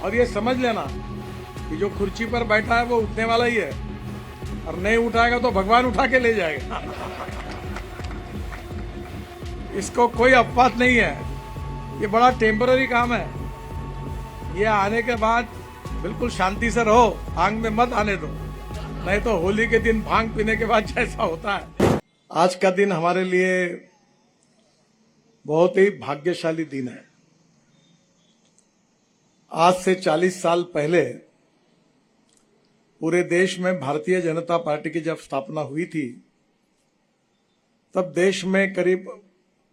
और ये समझ लेना कि जो कुर्सी पर बैठा है वो उठने वाला ही है, और नहीं उठाएगा तो भगवान उठा के ले जाएगा। इसको कोई अपवाद नहीं है, ये बड़ा टेम्पररी काम है। ये आने के बाद बिल्कुल शांति से रहो, भांग में मत आने दो, नहीं तो होली के दिन भांग पीने के बाद जैसा होता है। आज का दिन हमारे लिए बहुत ही भाग्यशाली दिन है। आज से 40 साल पहले पूरे देश में भारतीय जनता पार्टी की जब स्थापना हुई थी, तब देश में करीब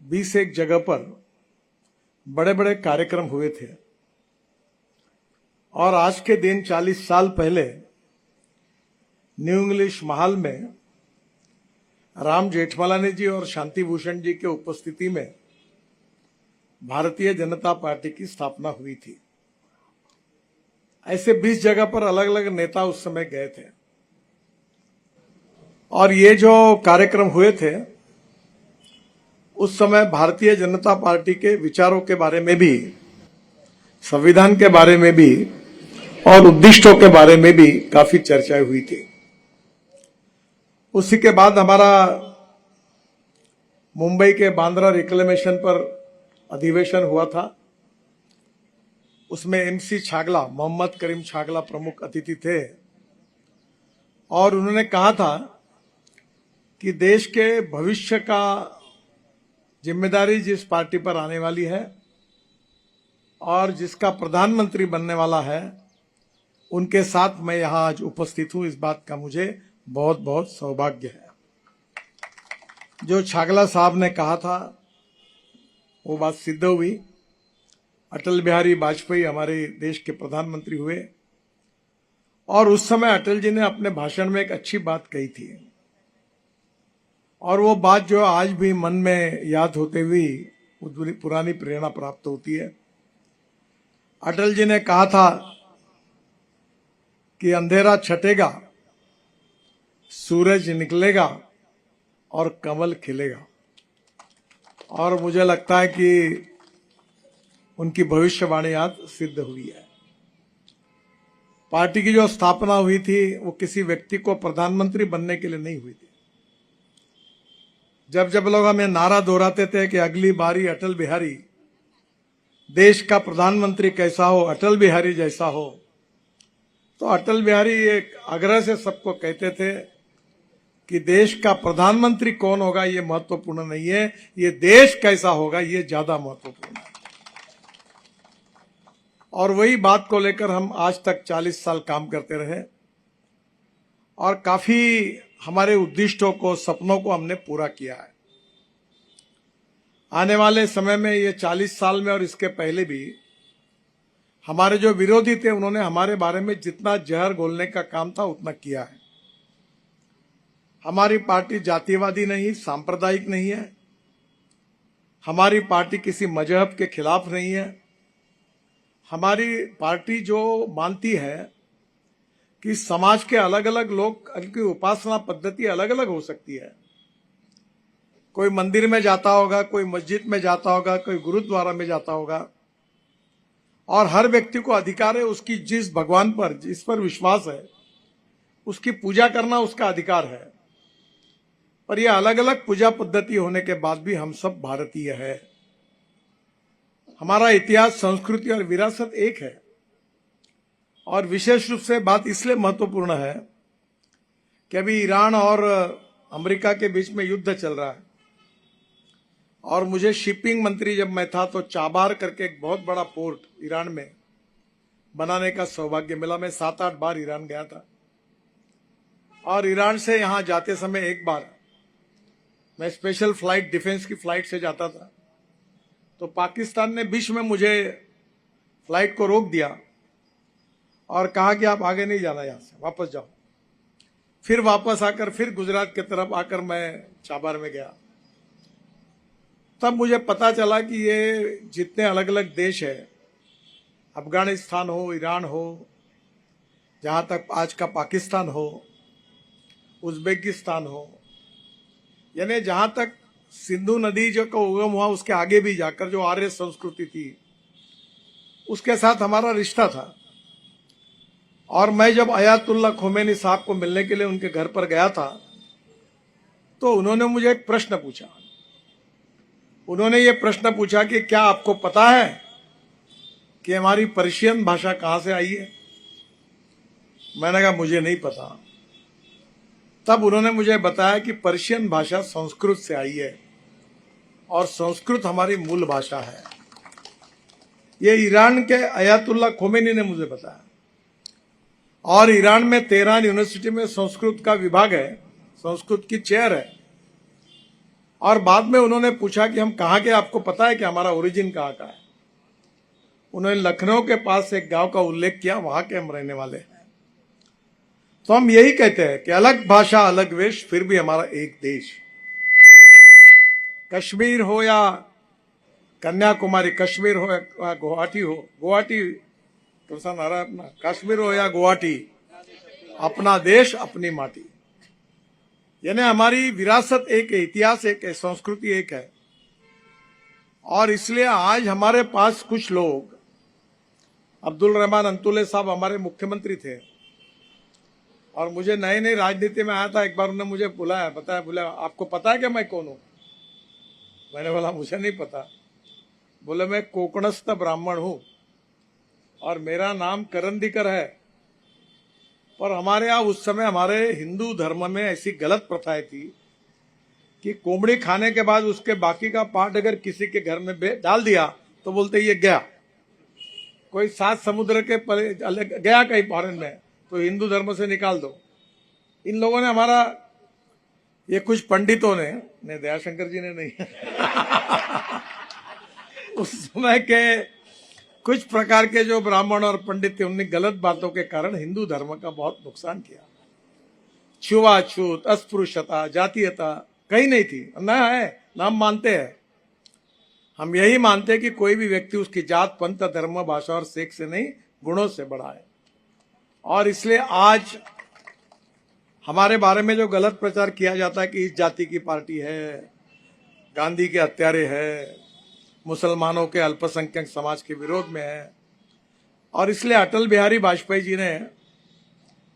20 एक जगह पर बड़े बड़े कार्यक्रम हुए थे। और आज के दिन 40 साल पहले न्यू इंग्लिश महल में राम जेठमलानी जी और शांति भूषण जी के उपस्थिति में भारतीय जनता पार्टी की स्थापना हुई थी। ऐसे 20 जगह पर अलग अलग नेता उस समय गए थे, और ये जो कार्यक्रम हुए थे उस समय भारतीय जनता पार्टी के विचारों के बारे में भी, संविधान के बारे में भी और उद्दिष्टों के बारे में भी काफी चर्चाएं हुई थी। उसी के बाद हमारा मुंबई के बांद्रा रिक्लेमेशन पर अधिवेशन हुआ था। उसमें एमसी छागला, मोहम्मद करीम छागला प्रमुख अतिथि थे, और उन्होंने कहा था कि देश के भविष्य का जिम्मेदारी जिस पार्टी पर आने वाली है और जिसका प्रधानमंत्री बनने वाला है, उनके साथ मैं यहां आज उपस्थित हूं। इस बात का मुझे बहुत बहुत सौभाग्य है। जो छागला साहब ने कहा था वो बात सिद्ध हुई। अटल बिहारी वाजपेयी हमारे देश के प्रधानमंत्री हुए, और उस समय अटल जी ने अपने भाषण में एक अच्छी बात कही थी, और वो बात जो आज भी मन में याद होते हुए पुरानी प्रेरणा प्राप्त होती है। अटल जी ने कहा था कि अंधेरा छटेगा, सूरज निकलेगा और कमल खिलेगा। और मुझे लगता है कि उनकी भविष्यवाणी आज सिद्ध हुई है। पार्टी की जो स्थापना हुई थी वो किसी व्यक्ति को प्रधानमंत्री बनने के लिए नहीं हुई थी। जब जब लोग हमें नारा दोहराते थे कि अगली बारी अटल बिहारी, देश का प्रधानमंत्री कैसा हो, अटल बिहारी जैसा हो, तो अटल बिहारी एक आग्रह से सबको कहते थे कि देश का प्रधानमंत्री कौन होगा ये महत्वपूर्ण नहीं है, ये देश कैसा होगा ये ज्यादा महत्वपूर्ण है। और वही बात को लेकर हम आज तक 40 साल काम करते रहे, और काफी हमारे उद्दिष्टों को, सपनों को हमने पूरा किया है। आने वाले समय में ये 40 साल में और इसके पहले भी हमारे जो विरोधी थे उन्होंने हमारे बारे में जितना जहर घोलने का काम था उतना किया है। हमारी पार्टी जातिवादी नहीं, सांप्रदायिक नहीं है। हमारी पार्टी किसी मजहब के खिलाफ नहीं है। हमारी पार्टी जो मानती है कि समाज के अलग अलग लोग की उपासना पद्धति अलग अलग हो सकती है। कोई मंदिर में जाता होगा, कोई मस्जिद में जाता होगा, कोई गुरुद्वारा में जाता होगा, और हर व्यक्ति को अधिकार है उसकी जिस भगवान पर, जिस पर विश्वास है, उसकी पूजा करना उसका अधिकार है। पर यह अलग अलग पूजा पद्धति होने के बाद भी हम सब भारतीय है। हमारा इतिहास, संस्कृति और विरासत एक है। और विशेष रूप से बात इसलिए महत्वपूर्ण है कि अभी ईरान और अमेरिका के बीच में युद्ध चल रहा है, और मुझे शिपिंग मंत्री जब मैं था तो चाबार करके एक बहुत बड़ा पोर्ट ईरान में बनाने का सौभाग्य मिला। मैं 7-8 बार ईरान गया था, और ईरान से यहां जाते समय एक बार मैं स्पेशल फ्लाइट, डिफेंस की फ्लाइट से जाता था, तो पाकिस्तान ने बीच में मुझे फ्लाइट को रोक दिया और कहा कि आप आगे नहीं जाना, यहां से वापस जाओ। फिर वापस आकर फिर गुजरात की तरफ आकर मैं चाबार में गया। तब मुझे पता चला कि ये जितने अलग अलग देश है, अफगानिस्तान हो, ईरान हो, जहां तक आज का पाकिस्तान हो, उज्बेकिस्तान हो, यानी जहां तक सिंधु नदी जो का उगम हुआ उसके आगे भी जाकर जो आर्य संस्कृति थी उसके साथ हमारा रिश्ता था। और मैं जब अयातुल्ला खोमेनी साहब को मिलने के लिए उनके घर पर गया था तो उन्होंने मुझे एक प्रश्न पूछा। उन्होंने ये प्रश्न पूछा कि क्या आपको पता है कि हमारी पर्शियन भाषा कहां से आई है? मैंने कहा मुझे नहीं पता। तब उन्होंने मुझे बताया कि पर्शियन भाषा संस्कृत से आई है और संस्कृत हमारी मूल भाषा है। ये ईरान के अयातुल्ला खोमेनी ने मुझे बताया। और ईरान में तेहरान यूनिवर्सिटी में संस्कृत का विभाग है, संस्कृत की चेयर है। और बाद में उन्होंने पूछा कि हम कहाँ के, आपको पता है कि हमारा ओरिजिन कहाँ का है? उन्होंने लखनऊ के पास एक गांव का उल्लेख किया, वहां के हम रहने वाले हैं। तो हम यही कहते हैं कि अलग भाषा अलग वेश, फिर भी हमारा एक देश। कश्मीर हो या कन्याकुमारी, कश्मीर हो या गुवाहाटी हो, गुवाहाटी प्रसन्न आ रहा है अपना, कश्मीर हो या गुवाहाटी, अपना देश अपनी माटी। यानी हमारी विरासत एक है, इतिहास एक है, संस्कृति एक है। और इसलिए आज हमारे पास कुछ लोग, अब्दुल रहमान अंतुले साहब हमारे मुख्यमंत्री थे और मुझे नई नई राजनीति में आया था। एक बार उन्होंने मुझे बुलाया, बताया, बोला आपको पता है कि मैं कौन हूं? मैंने बोला मुझे नहीं पता। बोले मैं कोकणस्थ ब्राह्मण हूं और मेरा नाम करंदीकर है। पर हमारे यहाँ उस समय हमारे हिंदू धर्म में ऐसी गलत प्रथाएं थी कि कोमड़ी खाने के बाद उसके बाकी का पार्ट अगर किसी के घर में डाल दिया तो बोलते ये गया। कोई 7 समुद्र के गया कहीं फॉरेन में तो हिंदू धर्म से निकाल दो। इन लोगों ने हमारा, ये कुछ पंडितों ने दयाशंकर जी ने नहीं उस समय के कुछ प्रकार के जो ब्राह्मण और पंडित थे, उनने गलत बातों के कारण हिंदू धर्म का बहुत नुकसान किया। छुआछूत, अस्पृश्यता, जातीयता कहीं नहीं थी, ना है, ना हम मानते हैं। हम यही मानते हैं कि कोई भी व्यक्ति उसकी जात, पंथ, धर्म, भाषा और सेक्स से नहीं, गुणों से बड़ा है। और इसलिए आज हमारे बारे में जो गलत प्रचार किया जाता है कि इस जाति की पार्टी है, गांधी के हत्यारे है, मुसलमानों के अल्पसंख्यक समाज के विरोध में है। और इसलिए अटल बिहारी वाजपेयी जी ने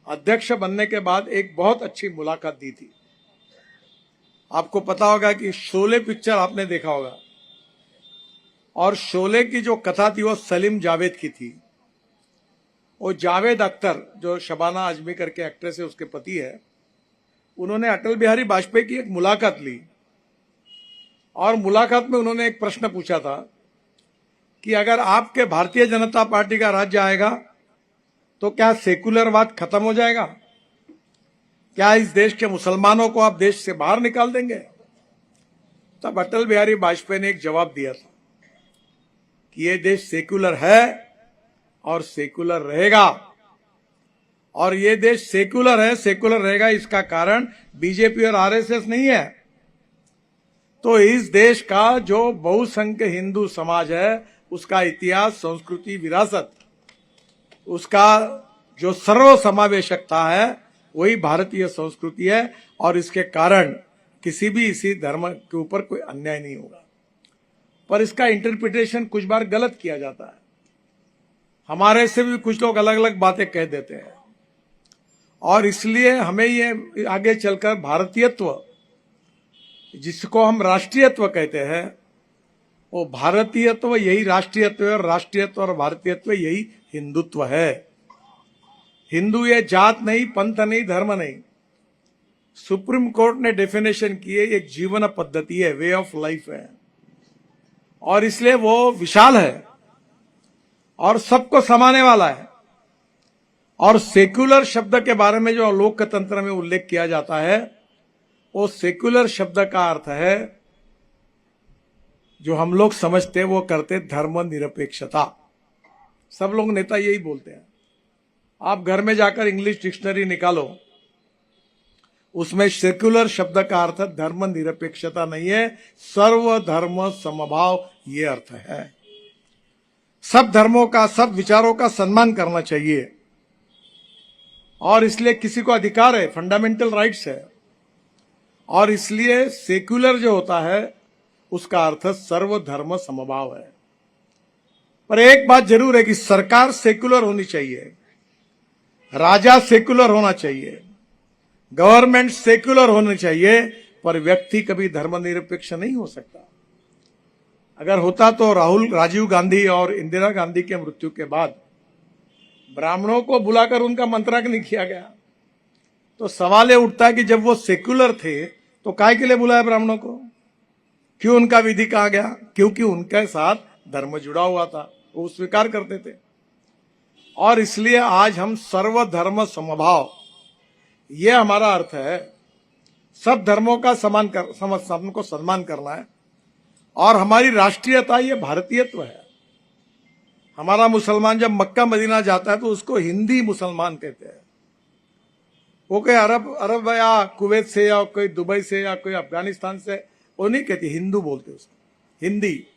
अध्यक्ष बनने के बाद एक बहुत अच्छी मुलाकात दी थी। आपको पता होगा कि शोले पिक्चर आपने देखा होगा, और शोले की जो कथा थी वो सलीम जावेद की थी। वो जावेद अख्तर जो शबाना आजमी करके एक्ट्रेस है, उसके पति है, उन्होंने अटल बिहारी वाजपेयी की एक मुलाकात ली और मुलाकात में उन्होंने एक प्रश्न पूछा था कि अगर आपके भारतीय जनता पार्टी का राज्य आएगा तो क्या सेकुलरवाद खत्म हो जाएगा? क्या इस देश के मुसलमानों को आप देश से बाहर निकाल देंगे? तब अटल बिहारी वाजपेयी ने एक जवाब दिया था कि ये देश सेकुलर है और सेकुलर रहेगा। और ये देश सेकुलर है, सेकुलर रहेगा, इसका कारण बीजेपी और आरएसएस नहीं है। तो इस देश का जो बहुसंख्य हिंदू समाज है, उसका इतिहास, संस्कृति, विरासत, उसका जो सर्वसमावेशकता है, वही भारतीय संस्कृति है। और इसके कारण किसी भी इसी धर्म के ऊपर कोई अन्याय नहीं होगा। पर इसका इंटरप्रिटेशन कुछ बार गलत किया जाता है। हमारे से भी कुछ लोग अलग अलग बातें कह देते हैं और इसलिए हमें ये आगे चलकर भारतीयत्व, जिसको हम राष्ट्रीयत्व कहते हैं, वो भारतीयत्व यही राष्ट्रीयत्व है और राष्ट्रीयत्व और भारतीयत्व यही हिंदुत्व है। हिंदू ये जात नहीं, पंथ नहीं, धर्म नहीं। सुप्रीम कोर्ट ने डेफिनेशन की है, एक जीवन पद्धति है, वे ऑफ लाइफ है। और इसलिए वो विशाल है और सबको समाने वाला है। और सेक्युलर शब्द के बारे में जो लोकतंत्र में उल्लेख किया जाता है, वो सेक्युलर शब्द का अर्थ है, जो हम लोग समझते हैं वो करते धर्मनिरपेक्षता। सब लोग नेता यही बोलते हैं। आप घर में जाकर इंग्लिश डिक्शनरी निकालो, उसमें सेक्युलर शब्द का अर्थ धर्मनिरपेक्षता नहीं है, सर्वधर्म समभाव ये अर्थ है। सब धर्मों का, सब विचारों का सम्मान करना चाहिए और इसलिए किसी को अधिकार है, फंडामेंटल राइट्स है। और इसलिए सेक्युलर जो होता है उसका अर्थ सर्वधर्म समभाव है। पर एक बात जरूर है कि सरकार सेक्युलर होनी चाहिए, राजा सेक्युलर होना चाहिए, गवर्नमेंट सेक्युलर होनी चाहिए, पर व्यक्ति कभी धर्मनिरपेक्ष नहीं हो सकता। अगर होता तो राजीव गांधी और इंदिरा गांधी के मृत्यु के बाद ब्राह्मणों को बुलाकर उनका मंत्राग्नि नहीं किया गया। तो सवाल ये उठता है कि जब वो सेक्युलर थे तो काय के लिए बुलाया ब्राह्मणों को? क्यों उनका विधि कहा गया? क्योंकि उनके साथ धर्म जुड़ा हुआ था, वो स्वीकार करते थे। और इसलिए आज हम सर्वधर्म समभाव, ये हमारा अर्थ है। सब धर्मों का सबको सम्मान करना है। और हमारी राष्ट्रीयता ये भारतीयत्व है। हमारा मुसलमान जब मक्का मदीना जाता है तो उसको हिंदी मुसलमान कहते हैं। वो कोई अरब या कुवैत से या कोई दुबई से या कोई अफगानिस्तान से वो नहीं कहते, हिंदू बोलते उसको, हिंदी।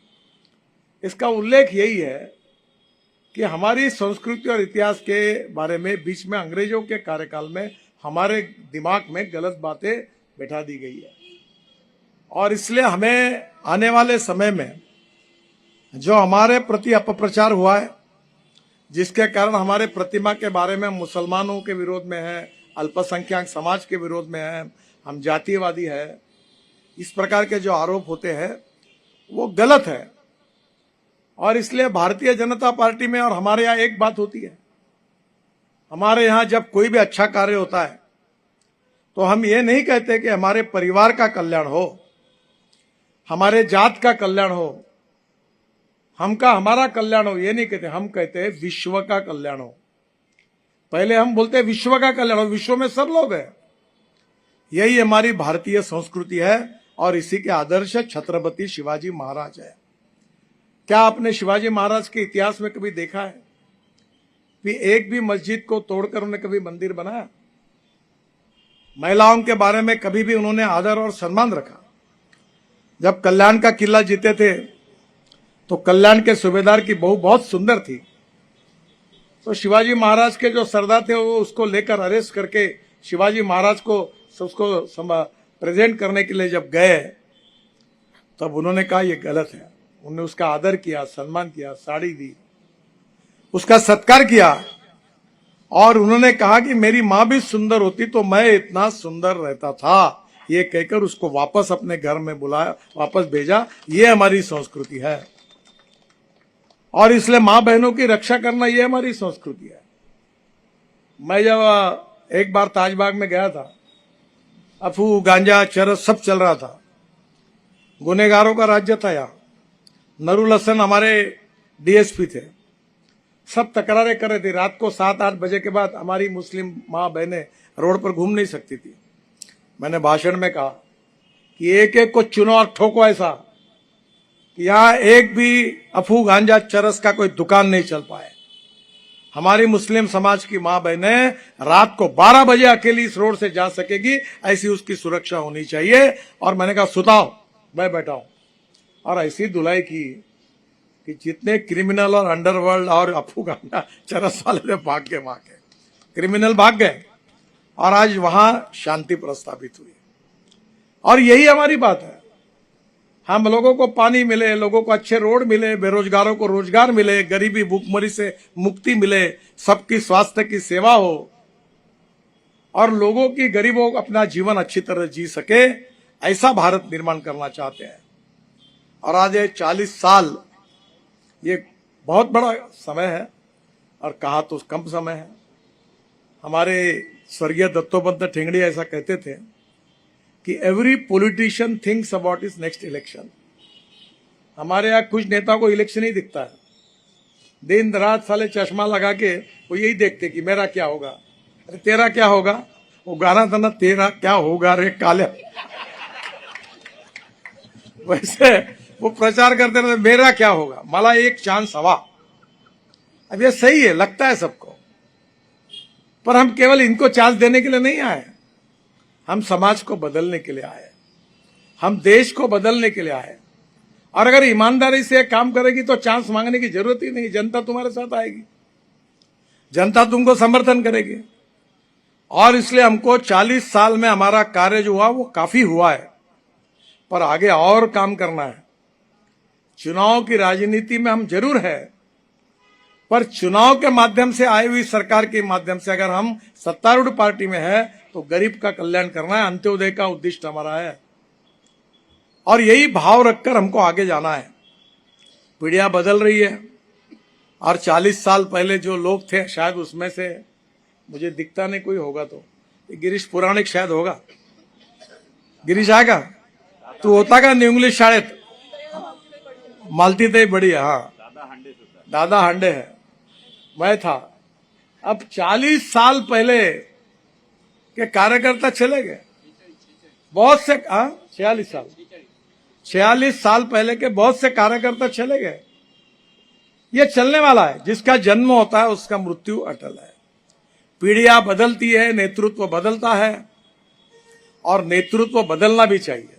इसका उल्लेख यही है कि हमारी संस्कृति और इतिहास के बारे में बीच में अंग्रेजों के कार्यकाल में हमारे दिमाग में गलत बातें बैठा दी गई है। और इसलिए हमें आने वाले समय में जो हमारे प्रति अपप्रचार हुआ है, जिसके कारण हमारे प्रतिमा के बारे में मुसलमानों के विरोध में है, अल्पसंख्यक समाज के विरोध में है, हम जातीयवादी है, इस प्रकार के जो आरोप होते हैं वो गलत है। और इसलिए भारतीय जनता पार्टी में और हमारे यहाँ एक बात होती है, हमारे यहाँ जब कोई भी अच्छा कार्य होता है तो हम ये नहीं कहते कि हमारे परिवार का कल्याण हो, हमारे जात का कल्याण हो, हमारा कल्याण हो, ये नहीं कहते। हम कहते हैं विश्व का कल्याण हो। पहले हम बोलते हैं विश्व का कल्याण हो, विश्व में सब लोग हैं। यही हमारी भारतीय संस्कृति है और इसी के आदर्श छत्रपति शिवाजी महाराज है। क्या आपने शिवाजी महाराज के इतिहास में कभी देखा है कि एक भी मस्जिद को तोड़कर उन्होंने कभी मंदिर बनाया? महिलाओं के बारे में कभी भी उन्होंने आदर और सम्मान रखा। जब कल्याण का किला जीते थे तो कल्याण के सूबेदार की बहू बहुत सुंदर थी, तो शिवाजी महाराज के जो सरदार थे वो उसको लेकर अरेस्ट करके शिवाजी महाराज को उसको प्रेजेंट करने के लिए जब गए तब उन्होंने कहा ये गलत है। उन्होंने उसका आदर किया, सम्मान किया, साड़ी दी, उसका सत्कार किया और उन्होंने कहा कि मेरी मां भी सुंदर होती तो मैं इतना सुंदर रहता था। ये कहकर उसको वापस अपने घर में बुलाया, वापस भेजा। ये हमारी संस्कृति है और इसलिए मां बहनों की रक्षा करना ये हमारी संस्कृति है। मैं जब एक बार ताजबाग में गया था, अफू, गांजा, चरस सब चल रहा था, गुनेगारों का राज्य था। यहाँ नरुल हसन हमारे डीएसपी थे, सब तकरारें कर रहे थे। रात को 7-8 बजे के बाद हमारी मुस्लिम माँ बहनें रोड पर घूम नहीं सकती थी। मैंने भाषण में कहा कि एक एक को चुनो और ठोको, ऐसा कि यहाँ एक भी अफू, गांजा, चरस का कोई दुकान नहीं चल पाए। हमारी मुस्लिम समाज की माँ बहनें रात को 12 बजे अकेली इस रोड से जा सकेगी, ऐसी उसकी सुरक्षा होनी चाहिए। और मैंने कहा सुताओ, मैं बैठा हूं। और ऐसी धुलाई की कि जितने क्रिमिनल और अंडरवर्ल्ड और अफू, गांजा, चरस वाले थे भाग के, क्रिमिनल भाग गए और आज वहां शांति प्रस्तावित हुई। और यही हमारी बात है। हम लोगों को पानी मिले, लोगों को अच्छे रोड मिले, बेरोजगारों को रोजगार मिले, गरीबी भूखमरी से मुक्ति मिले, सबकी स्वास्थ्य की सेवा हो और लोगों की, गरीबों को अपना जीवन अच्छी तरह जी सके, ऐसा भारत निर्माण करना चाहते हैं। और आज ये 40 साल, ये बहुत बड़ा समय है और कहा तो कम समय है। हमारे स्वर्गीय दत्तोपंत ठेंगड़ी ऐसा कहते थे कि every politician thinks about is next election. हमारे यहाँ कुछ नेताओं को इलेक्शन ही दिखता है, दिन रात साले चश्मा लगा के वो यही देखते कि मेरा क्या होगा। अरे तेरा क्या होगा? वो गाना था ना, तेरा क्या होगा रे काले। वैसे वो प्रचार करते रहते, मेरा क्या होगा, मला एक चांस हवा। अब ये सही है, लगता है सबको, पर हम केवल इनको चांस देने के लिए नहीं आए। हम समाज को बदलने के लिए आए, हम देश को बदलने के लिए आए। और अगर ईमानदारी से काम करेगी तो चांस मांगने की जरूरत ही नहीं। जनता तुम्हारे साथ आएगी, जनता तुमको समर्थन करेगी। और इसलिए हमको 40 साल में हमारा कार्य जो हुआ वो काफी हुआ है, पर आगे और काम करना है। चुनाव की राजनीति में हम जरूर है, पर चुनाव के माध्यम से आई हुई सरकार के माध्यम से अगर हम सत्तारूढ़ पार्टी में है तो गरीब का कल्याण करना है, अंत्योदय का उद्देश्य हमारा है और यही भाव रखकर हमको आगे जाना है। पीढ़ियां बदल रही है और 40 साल पहले जो लोग थे शायद उसमें से मुझे दिखता नहीं कोई होगा तो गिरीश पुराणिक शायद होगा। गिरीश आएगा तू होता का न्यू इंग्लिश शाळेत मालती ते बड़ी है। हाँ दादा हांडे है, मैं था। अब 40 साल पहले के कार्यकर्ता चले गए, बहुत से 46 साल पहले के बहुत से कार्यकर्ता चले गए। ये चलने वाला है, जिसका जन्म होता है उसका मृत्यु अटल है। पीढ़ियां बदलती है, नेतृत्व बदलता है और नेतृत्व बदलना भी चाहिए,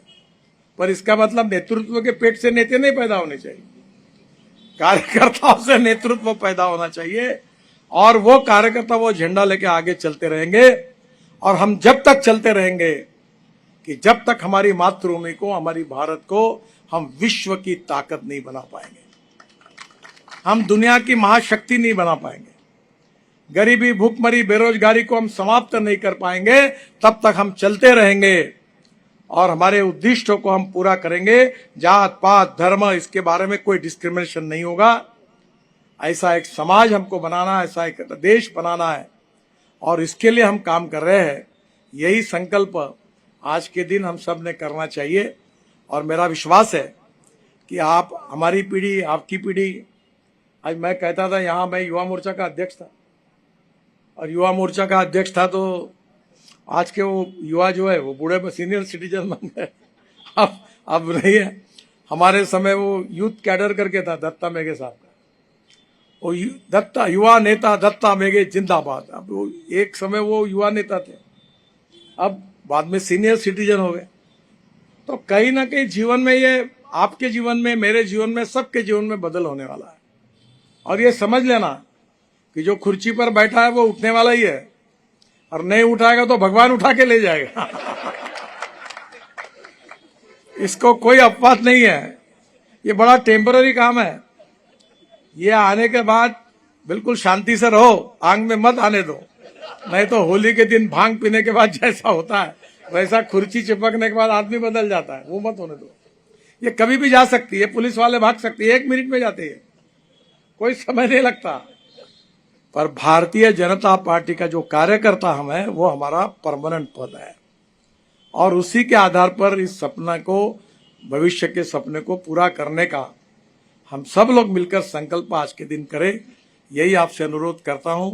पर इसका मतलब नेतृत्व के पेट से नेता नहीं पैदा होने चाहिए, कार्यकर्ताओं से नेतृत्व पैदा होना चाहिए और वो कार्यकर्ता वो झंडा लेके आगे चलते रहेंगे। और हम जब तक चलते रहेंगे कि जब तक हमारी मातृभूमि को, हमारी भारत को हम विश्व की ताकत नहीं बना पाएंगे, हम दुनिया की महाशक्ति नहीं बना पाएंगे, गरीबी, भूखमरी, बेरोजगारी को हम समाप्त नहीं कर पाएंगे, तब तक हम चलते रहेंगे और हमारे उद्दिष्टों को हम पूरा करेंगे। जात पात धर्म इसके बारे में कोई डिस्क्रिमिनेशन नहीं होगा। ऐसा एक समाज हमको बनाना है, ऐसा एक देश बनाना है और इसके लिए हम काम कर रहे हैं। यही संकल्प आज के दिन हम सब ने करना चाहिए और मेरा विश्वास है कि आप, हमारी पीढ़ी, आपकी पीढ़ी, आज मैं कहता था यहाँ मैं युवा मोर्चा का अध्यक्ष था और युवा मोर्चा का अध्यक्ष था तो आज के वो युवा जो है वो बूढ़े सीनियर सिटीजन बन गए। अब नहीं है। हमारे समय वो यूथ कैडर करके था दत्ता मेघे साहब का, वो दत्ता युवा नेता दत्ता मेघे जिंदाबाद। अब वो एक समय वो युवा नेता थे, अब बाद में सीनियर सिटीजन हो गए। तो कहीं ना कहीं जीवन में, ये आपके जीवन में, मेरे जीवन में, सबके जीवन में बदल होने वाला है और ये समझ लेना कि जो कुर्सी पर बैठा है वो उठने वाला ही है और नहीं उठाएगा तो भगवान उठा के ले जाएगा। इसको कोई अपवाद नहीं है, ये बड़ा टेम्पररी काम है। ये आने के बाद बिल्कुल शांति से रहो, आंग में मत आने दो, नहीं तो होली के दिन भांग पीने के बाद जैसा होता है वैसा कुर्सी चिपकने के बाद आदमी बदल जाता है, वो मत होने दो। ये कभी भी जा सकती है, पुलिस वाले भाग सकती है, 1 मिनट में जाते हैं, कोई समय नहीं लगता। पर भारतीय जनता पार्टी का जो कार्यकर्ता हम है वो हमारा परमानेंट पद है और उसी के आधार पर इस सपना को, भविष्य के सपने को पूरा करने का हम सब लोग मिलकर संकल्प आज के दिन करें, यही आपसे अनुरोध करता हूं।